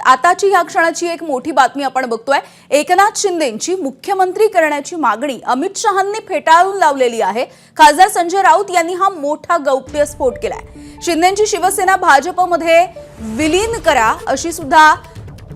आताची ह्या क्षणाची एक मोठी बातमी आपण बघतोय। एकनाथ शिंदेंची मुख्यमंत्री करण्याची मागणी अमित शहांनी फेटाळून लावलेली आहे। खासदार संजय राऊत यांनी हा मोठा गौप्यस्फोट केलाय। शिंदेंची शिवसेना भाजपमध्ये विलीन करा अशी सुद्धा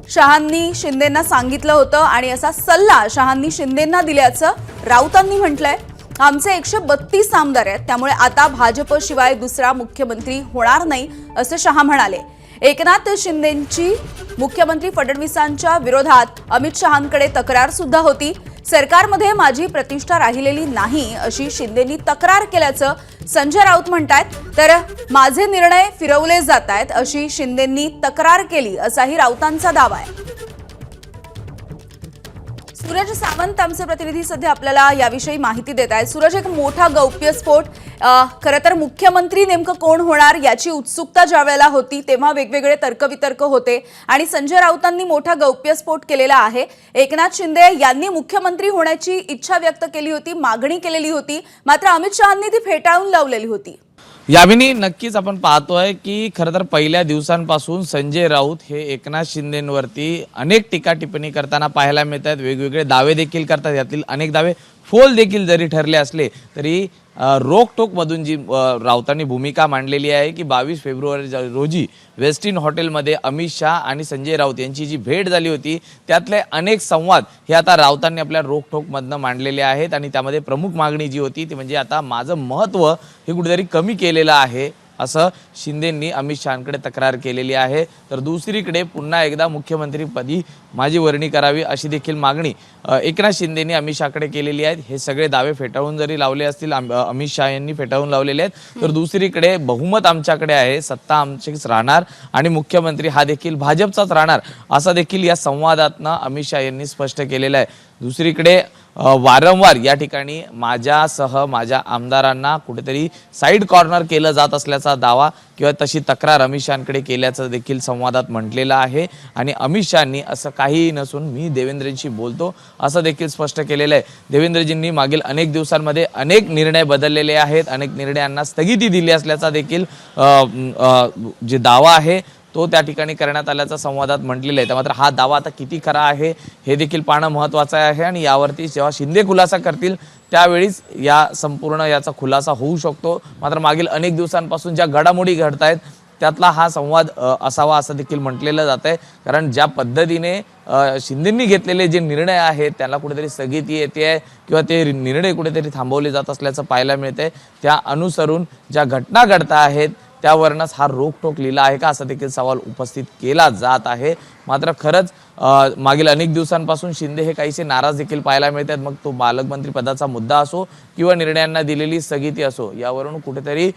शहांनी शिंदेंना सांगितलं होतं आणि असा सल्ला शहांनी शिंदेंना दिल्याचं राऊतांनी म्हटलंय। आमचे 132 आमदार आहेत, त्यामुळे आता भाजप शिवाय दुसरा मुख्यमंत्री होणार नाही असं शहा म्हणाले। एकनाथ शिंदेंची मुख्यमंत्री फडणवीसांच्या विरोधात अमित शहांकडे तक्रार सुद्धा होती। सरकारमध्ये माझी प्रतिष्ठा राहिलेली नाही अशी शिंदेंनी तक्रार केल्याचं संजय राऊत म्हणतात। तर माझे निर्णय फिरवले जात आहेत अशी शिंदेंनी तक्रार केली असाही राऊतांचा दावा आहे। सूरज सावंत आमचे प्रतिनिधी सध्या आपल्याला याविषयी माहिती देत आहेत। सूरज, एक मोठा गौप्यस्फोट, खरं तर मुख्यमंत्री नेमकं कोण होणार याची उत्सुकता ज्यावेळेला होती तेव्हा वेगवेगळे तर्कवितर्क होते आणि संजय राऊतांनी मोठा गौप्यस्फोट केलेला आहे। एकनाथ शिंदे यांनी मुख्यमंत्री होण्याची इच्छा व्यक्त केली होती, मागणी केलेली होती, मात्र अमित शहांनी ती फेटाळून लावलेली होती। यामिनी, नक्कीच आपण पाहतोय की खरं तर पहिल्या दिवसांपासून संजय राऊत हे एकनाथ शिंदेंवरती अनेक टीका टिप्पणी करताना पाहायला मिळतात। वेगवेगळे दावे देखील करतात। यातील अनेक दावे फोल देखील जरी ठरले असले तरी रोकटोक मधून जी राऊतांनी भूमिका मांडलेली आहे की 22 फेब्रुवारी रोजी वेस्टिन हॉटेलमध्ये अमित शहा आणि संजय राऊत यांची जी भेट झाली होती त्यातले अनेक संवाद हे आता राऊतांनी आपल्या रोकटोकमधनं मांडलेले आहेत आणि त्यामध्ये प्रमुख मागणी जी होती ती म्हणजे आता माझं महत्त्व हे कुठेतरी कमी केलेलं आहे असं शिंदेंनी अमित शहांकडे तक्रार केलेली आहे। तर दुसरीकडे पुन्हा एकदा मुख्यमंत्रीपदी माझी वर्णी करावी अशी देखील मागणी एकनाथ शिंदेंनी अमित शहाकडे केलेली आहे। हे सगळे दावे फेटाळून जरी लावले असतील, अमित शहा यांनी फेटाळून लावलेले आहेत, तर दुसरीकडे बहुमत आमच्याकडे आहे, सत्ता आमचीच राहणार आणि मुख्यमंत्री हा देखील भाजपचाच राहणार असा देखील या संवादातनं अमित शहा यांनी स्पष्ट केलेलं आहे। दुसरीकडे वारंवार या ठिकाणी माझ्यासह माझ्या आमदारांना कुठेतरी साईड कॉर्नर केलं जात असल्याचा दावा किंवा तशी तक्रार अमित शहांकडे केल्याचं देखील संवादात म्हटलेलं आहे आणि अमित शहांनी असं काहीही नसून मी देवेंद्रजींशी बोलतो असं देखील स्पष्ट केलेलं आहे। देवेंद्रजींनी मागील अनेक दिवसांमध्ये अनेक निर्णय बदललेले आहेत, अनेक निर्णयांना स्थगिती दिली असल्याचा देखील जे दावा आहे तो त्या ठिकाणी करण्यात आल्याचा संवादात म्हटलेलं आहे। मात्र हा दावा आता किती खरा आहे हे देखील पाहणं महत्त्वाचं आहे आणि यावरती जेव्हा शिंदे खुलासा करतील त्यावेळीच या संपूर्ण याचा खुलासा होऊ शकतो। मात्र मागील अनेक दिवसांपासून ज्या घडामोडी घडत आहेत त्यातला हा संवाद असावा असं देखील म्हटलेलं जात आहे। कारण ज्या पद्धतीने शिंदेंनी घेतलेले जे निर्णय आहेत त्याला कुठेतरी स्थगिती येते आहे किंवा ते निर्णय कुठेतरी थांबवले जात असल्याचं पाहायला मिळतंय। त्या अनुसरून ज्या घटना घडत आहेत त्यावरच हा रोकटोक लिहिला आहे का असा देखील सवाल उपस्थित केला जात आहे। मात्र खरंच मागील अनेक दिवसांपासून शिंदे हे काहीसे नाराज देखील पाहायला मिळतात, मग तो पालकमंत्री पदाचा मुद्दा असो किंवा निर्णयांना दिलेली स्थगिती असो, यावरून कुठेतरी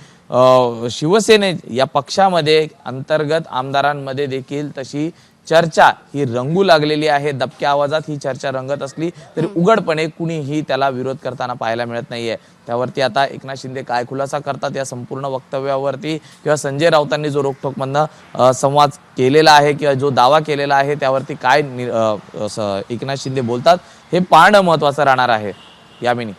शिवसेने या पक्षामध्ये अंतर्गत आमदारांमध्ये देखील तशी चर्चा ही रंगू लागलेली आहे। दबक्या आवाजात ही चर्चा रंगत असली तरी उघडपणे कुणीही त्याला विरोध करताना पाहायला मिळत नाहीये। त्यावरती आता एकनाथ शिंदे काय खुलासा करतात या संपूर्ण वक्तव्यावरती किंवा संजय राऊतांनी जो रोकटोकमधनं संवाद केलेला आहे किंवा जो दावा केलेला आहे त्यावरती काय एकनाथ शिंदे बोलतात हे पाहणं महत्त्वाचं राहणार आहे। यामिनी,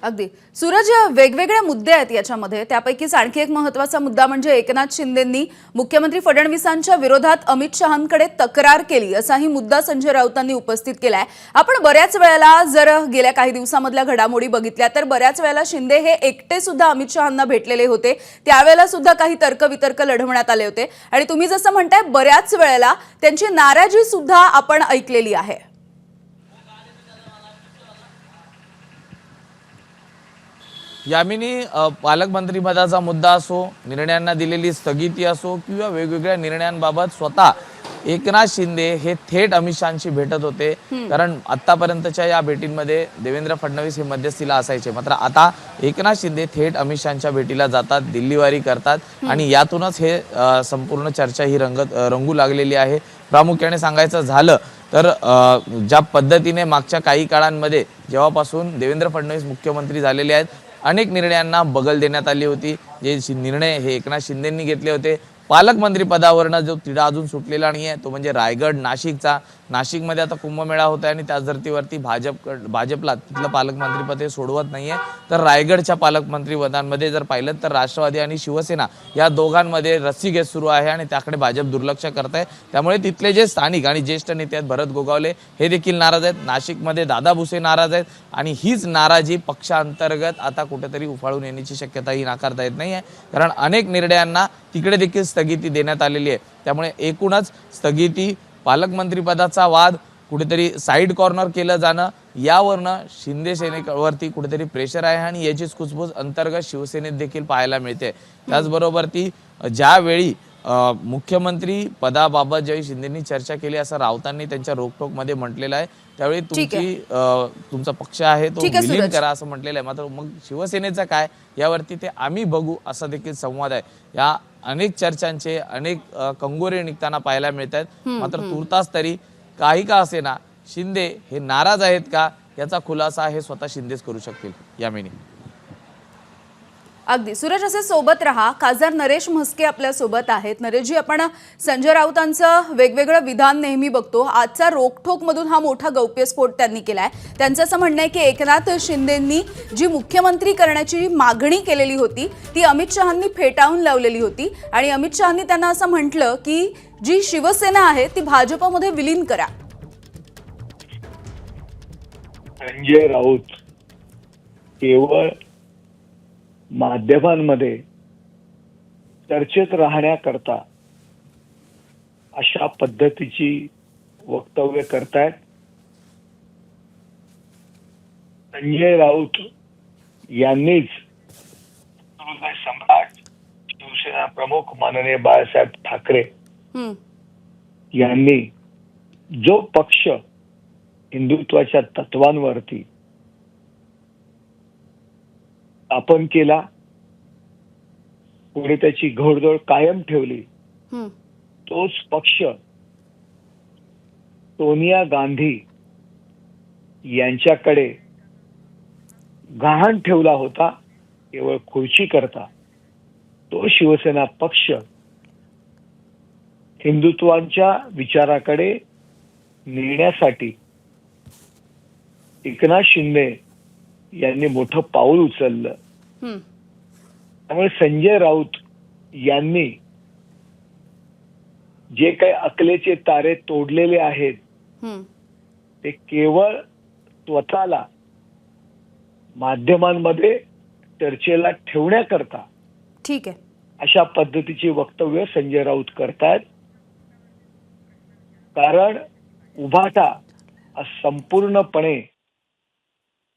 अगदी सूरज, वेगवेगळे मुद्दे आहेत याच्यामध्ये, त्यापैकीच आणखी एक महत्त्वाचा मुद्दा म्हणजे एकनाथ शिंदेंनी मुख्यमंत्री फडणवीसांच्या विरोधात अमित शहांकडे तक्रार केली असाही मुद्दा संजय राऊतांनी उपस्थित केलाय। आपण बऱ्याच वेळेला जर गेल्या काही दिवसांमधल्या घडामोडी बघितल्या तर बऱ्याच वेळेला शिंदे हे एकटे सुद्धा अमित शहांना भेटलेले होते, त्यावेळेला सुद्धा काही तर्कवितर्क लढवण्यात आले होते आणि तुम्ही जसं म्हणताय बऱ्याच वेळेला त्यांची नाराजी सुद्धा आपण ऐकलेली आहे। यामिनी, पालकमंत्री पदाचा मुद्दा असो, निर्णयांना दिलेली स्थगिती असो किंवा वेगवेगळ्या निर्णयांबाबत स्वतः एकनाथ शिंदे हे थेट अमित शहांशी भेटत होते। कारण आतापर्यंतच्या या भेटींमध्ये देवेंद्र फडणवीस हे मध्यस्थीला असायचे, मात्र आता एकनाथ शिंदे थेट अमित शहांच्या भेटीला जातात, दिल्लीवारी करतात आणि यातूनच हे संपूर्ण चर्चा ही रंगू लागलेली आहे। प्रामुख्याने सांगायचं झालं तर ज्या पद्धतीने मागच्या काही काळांमध्ये जेव्हापासून देवेंद्र फडणवीस मुख्यमंत्री झालेले आहेत अनेक निर्णयांना बगल देण्यात आली होती। जे निर्णय हे एकनाथ शिंदेंनी घेतले होते, पालकमंत्री पदावरनं जो तिढा अजून सुटलेला नाहीये तो म्हणजे रायगड नाशिकचा, नाशिकमध्ये आता कुंभमेळा होत आहे आणि त्याच धर्तीवरती भाजपला तिथलं पालकमंत्रीपद हे सोडवत नाहीये, तर रायगडच्या पालकमंत्रीपदांमध्ये जर पाहिलं तर राष्ट्रवादी आणि शिवसेना या दोघांमध्ये रस्सीखेच सुरू आहे आणि त्याकडे भाजप दुर्लक्ष करत आहे। त्यामुळे तिथले जे स्थानिक आणि ज्येष्ठ नेते आहेत भरत गोगावले हे देखील नाराज आहेत, नाशिकमध्ये दादा भुसे नाराज आहेत आणि हीच नाराजी पक्षांतर्गत आता कुठेतरी उफाळून येण्याची शक्यताही नाकारता येत नाही आहे, कारण अनेक निर्णयांना तिकडे देखील स्थगिती देण्यात आलेली आहे। त्यामुळे एकूणच स्थगिती, पालकमंत्रीपदाचा वाद, कुठेतरी साईड कॉर्नर केलं जाणं, यावरनं शिंदे सेनेवरती कुठेतरी प्रेशर आहे आणि याचीच कुसबुस अंतर्गत शिवसेनेत देखील पाहायला मिळते। त्याचबरोबर ती ज्यावेळी मुख्यमंत्री पदाबाबत ज्यावेळी शिंदेंनी चर्चा केली असं राऊतांनी त्यांच्या रोकटोकमध्ये म्हटलेलं आहे, त्यावेळी तुमचा पक्ष आहे तो विलीन करा असं म्हटलेलं आहे। मात्र मग शिवसेनेचं काय यावरती ते आम्ही बघू असा देखील संवाद आहे। या अनेक चर्चांचे अनेक कंगोरे निघताना पाहायला मिळत आहेत। मात्र तुर्तास तरी काही का असेना शिंदे हे नाराज आहेत का याचा खुलासा हे स्वतः शिंदेच करू शकतील। यामिनी अगदी सूरज, असे सोबत रहा। खासदार नरेश म्हस्के आपल्या सोबत आहेत। नरेशजी, आपण संजय राऊतांचं वेगवेगळं विधान नेहमी बघतो, आजचा रोकठोक मधून हा मोठा गौप्यस्फोट त्यांनी केलाय। त्यांचं असं म्हणणं आहे की एकनाथ शिंदेंनी जी मुख्यमंत्री करण्याची मागणी केलेली होती ती अमित शहांनी फेटाळून लावलेली होती आणि अमित शहांनी त्यांना असं म्हटलं की जी शिवसेना आहे ती भाजपमध्ये विलीन करा। संजय राऊत केवळ माध्यमांमध्ये चर्चेत राहण्याकरता अशा पद्धतीची वक्तव्य करतायत। संजय राऊत यांनीच सम्राट शिवसेना प्रमुख माननीय बाळासाहेब ठाकरे यांनी जो पक्ष हिंदुत्वाच्या तत्वांवरती स्थापन केला, पुढे त्याची घोडदौड कायम ठेवली, तोच पक्ष सोनिया गांधी यांच्याकडे गहाण ठेवला होता केवळ खुर्ची करता। तो शिवसेना पक्ष हिंदुत्वाच्या विचाराकडे नेण्यासाठी एकनाथ शिंदे यांनी मोठं पाऊल उचललं। त्यामुळे संजय राऊत यांनी जे काही अकलेचे तारे तोडलेले आहेत ते केवळ स्वतःला माध्यमांमध्ये चर्चेला ठेवण्याकरता ठीक आहे अशा पद्धतीची वक्तव्य संजय राऊत करतायत। कारण उभाटा संपूर्णपणे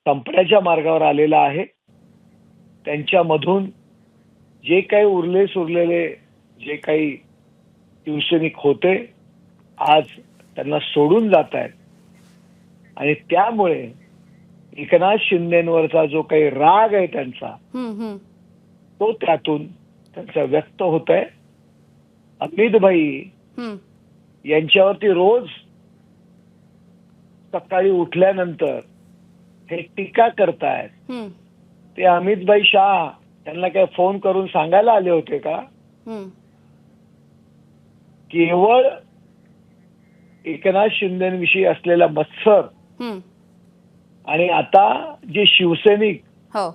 संपण्याच्या मार्गावर आलेला आहे। त्यांच्यामधून जे काही उरले सुरलेले जे काही शिवसैनिक होते आज त्यांना सोडून जात आहेत आणि त्यामुळे एकनाथ शिंदेंवरचा जो काही राग आहे त्यांचा तो त्यातून त्यांचा व्यक्त होत आहे। अमित भाई यांच्यावरती रोज सकाळी उठल्यानंतर हे टीका करतायत, ते अमित भाई शाह त्यांना काय फोन करून सांगायला आले होते का? केवळ एकनाथ शिंदेविषयी असलेला मत्सर आणि आता जे शिवसैनिक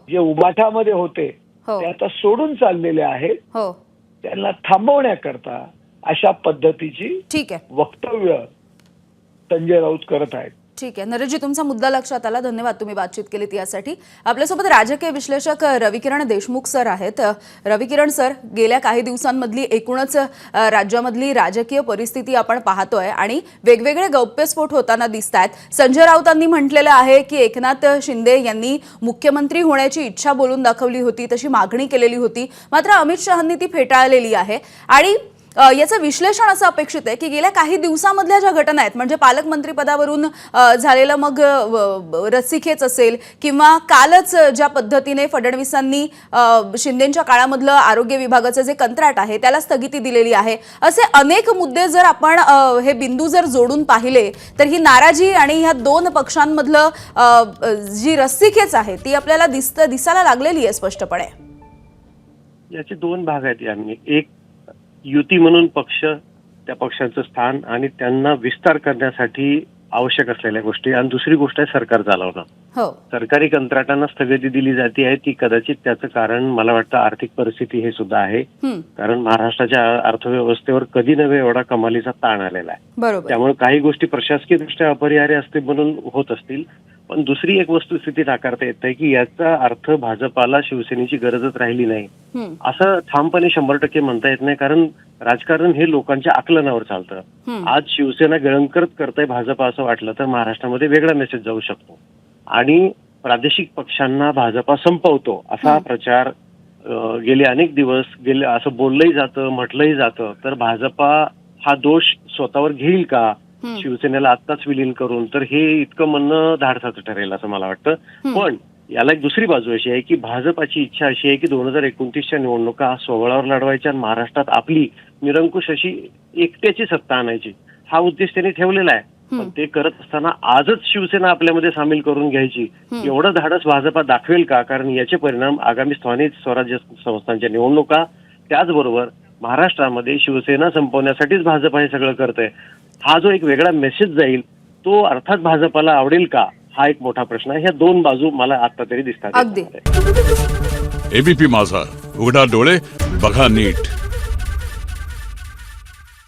जे उभाठामध्ये होते ते आता सोडून चाललेले आहेत, त्यांना थांबवण्याकरता अशा पद्धतीची वक्तव्य संजय राऊत करत आहेत। ठीक आहे नरेशजी, तुमचा मुद्दा लक्षात आला, धन्यवाद तुम्ही बातचीत केलीत यासाठी। आपल्यासोबत राजकीय विश्लेषक रविकिरण देशमुख सर आहेत। रविकिरण सर, गेल्या काही दिवसांमधली एकूणच राज्यामधली राजकीय परिस्थिती आपण पाहतोय आणि वेगवेगळे गौप्यस्फोट होताना दिसतात। संजय राऊतांनी म्हटलेलं आहे की एकनाथ शिंदे यांनी मुख्यमंत्री होण्याची इच्छा बोलून दाखवली होती, तशी मागणी केलेली होती, मात्र अमित शहांनी ती फेटाळलेली आहे आणि याचं विश्लेषण असं अपेक्षित आहे की गेल्या काही दिवसांमधल्या ज्या घटना आहेत म्हणजे पालकमंत्री पदावरून झालेलं मग रस्सीखेच असेल किंवा कालच ज्या पद्धतीने फडणवीसांनी शिंदेंच्या काळामधलं आरोग्य विभागाचं जे कंत्राट आहे त्याला स्थगिती दिलेली आहे, असे अनेक मुद्दे जर आपण हे बिंदू जर जोडून पाहिले तर ही नाराजी आणि ह्या दोन पक्षांमधलं जी रस्सीखेच आहे ती आपल्याला दिसायला लागलेली आहे स्पष्टपणे। याचे दोन भाग आहेत। यांनी एक युती म्हणून पक्ष त्या पक्षाचं स्थान आणि त्यांना विस्तार करण्यासाठी आवश्यक असलेल्या गोष्टी. आणि दुसरी गोष्ट आहे सरकार चालवणं. हो. सरकारी कंत्राटांना स्थगिती दिली जाते आहे ती कदाचित त्याचं कारण मला वाटतं आर्थिक परिस्थिती हे सुद्धा आहे. कारण महाराष्ट्राच्या अर्थव्यवस्थेवर कधी नव्हे एवढा कमालीचा ताण आलेला आहे. बरोबर. त्यामुळे काही गोष्टी प्रशासकीय दृष्ट्या अपरिहार्य असते म्हणून होत असतील. पण दुसरी एक वस्तुस्थिती नाकारता येत नाही की याचा अर्थ भाजपाला शिवसेनेची गरजच राहिली नाही असं ठामपणे 100% म्हणता येत नाही. कारण राजकारण हे लोकांच्या आकलनावर चालतं. आज शिवसेना गिळंकृत करताय भाजपा असं वाटलं तर महाराष्ट्रामध्ये वेगळा मेसेज जाऊ शकतो आणि प्रादेशिक पक्षांना भाजपा संपवतो असा प्रचार गेले अनेक दिवस गेले असं बोललंही जातं, म्हटलंही जातं. तर भाजपा हा दोष स्वतःवर घेईल का शिवसेनेला आत्ताच विलीन करून? तर हे इतकं म्हणणं धाडसाचं ठरेल असं मला वाटतं. पण याला एक दुसरी बाजू अशी आहे की भाजपाची इच्छा अशी आहे की 2029च्या निवडणुका सोहळावर लढवायच्या आणि महाराष्ट्रात आपली निरंकुश अशी एकट्याची सत्ता आणायची हा उद्देश त्यांनी ठेवलेला आहे. पण ते करत असताना आजच शिवसेना आपल्यामध्ये सामील करून घ्यायची एवढं धाडस भाजपा दाखवेल का? कारण याचे परिणाम आगामी स्थानिक स्वराज्य संस्थांच्या निवडणुका, त्याचबरोबर महाराष्ट्रामध्ये शिवसेना संपवण्यासाठीच भाजपा हे सगळं करतंय हा जो एक वेगळा मेसेज जाईल तो अर्थात भाजपाला आवडेल का हा एक मोठा प्रश्न आहे. ह्या दोन बाजू मला आता तरी दिसतात. अगदी. एबीपी माझा, उघडा डोळे बघा नीट.